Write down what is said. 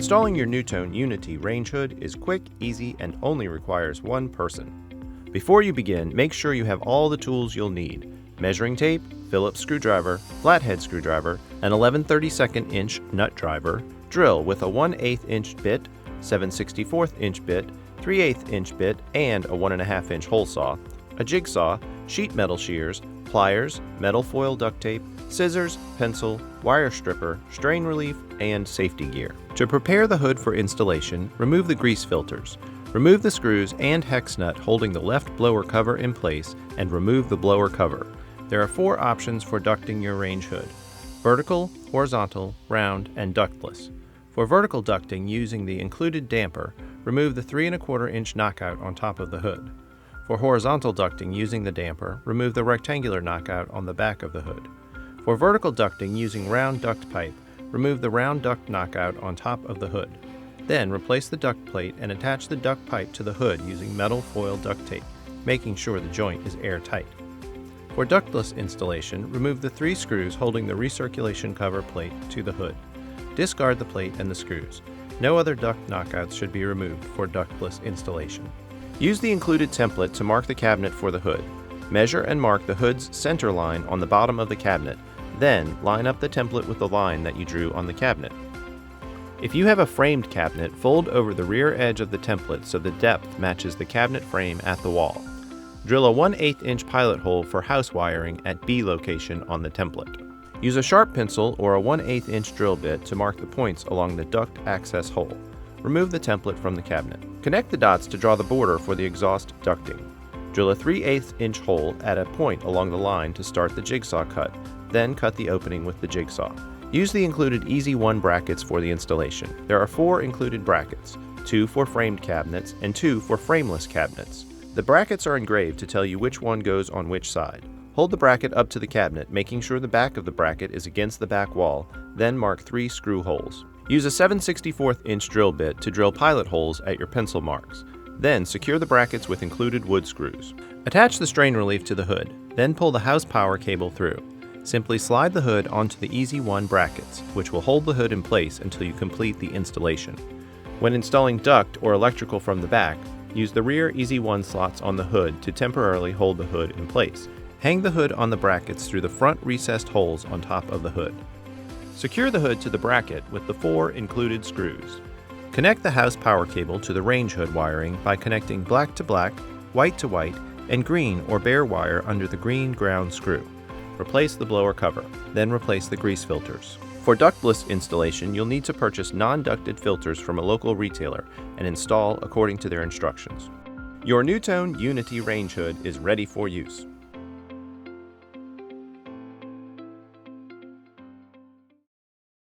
Installing your NuTone Unity range hood is quick, easy, and only requires one person. Before you begin, make sure you have all the tools you'll need: measuring tape, Phillips screwdriver, flathead screwdriver, an 11/32 inch nut driver, drill with a 1/8 inch bit, 7/64 inch bit, 3/8 inch bit, and a 1.5 inch hole saw, a jigsaw, sheet metal shears, pliers, metal foil duct tape, scissors, pencil, wire stripper, strain relief, and safety gear. To prepare the hood for installation, remove the grease filters. Remove the screws and hex nut holding the left blower cover in place and remove the blower cover. There are 4 options for ducting your range hood: vertical, horizontal, round, and ductless. For vertical ducting using the included damper, remove the 3¼ inch knockout on top of the hood. For horizontal ducting using the damper, remove the rectangular knockout on the back of the hood. For vertical ducting using round duct pipe, remove the round duct knockout on top of the hood. Then replace the duct plate and attach the duct pipe to the hood using metal foil duct tape, making sure the joint is airtight. For ductless installation, remove the 3 screws holding the recirculation cover plate to the hood. Discard the plate and the screws. No other duct knockouts should be removed for ductless installation. Use the included template to mark the cabinet for the hood. Measure and mark the hood's center line on the bottom of the cabinet. Then line up the template with the line that you drew on the cabinet. If you have a framed cabinet, fold over the rear edge of the template so the depth matches the cabinet frame at the wall. Drill a 1/8 inch pilot hole for house wiring at B location on the template. Use a sharp pencil or a 1/8 inch drill bit to mark the points along the duct access hole. Remove the template from the cabinet. Connect the dots to draw the border for the exhaust ducting. Drill a 3/8 inch hole at a point along the line to start the jigsaw cut, then cut the opening with the jigsaw. Use the included Easy 1 brackets for the installation. There are 4 included brackets, 2 for framed cabinets and 2 for frameless cabinets. The brackets are engraved to tell you which one goes on which side. Hold the bracket up to the cabinet, making sure the back of the bracket is against the back wall, then mark 3 screw holes. Use a 7/64 inch drill bit to drill pilot holes at your pencil marks. Then secure the brackets with included wood screws. Attach the strain relief to the hood, then pull the house power cable through. Simply slide the hood onto the Easy 1 brackets, which will hold the hood in place until you complete the installation. When installing duct or electrical from the back, use the rear Easy 1 slots on the hood to temporarily hold the hood in place. Hang the hood on the brackets through the front recessed holes on top of the hood. Secure the hood to the bracket with the 4 included screws. Connect the house power cable to the range hood wiring by connecting black to black, white to white, and green or bare wire under the green ground screw. Replace the blower cover, then replace the grease filters. For ductless installation, you'll need to purchase non-ducted filters from a local retailer and install according to their instructions. Your NuTone Unity range hood is ready for use.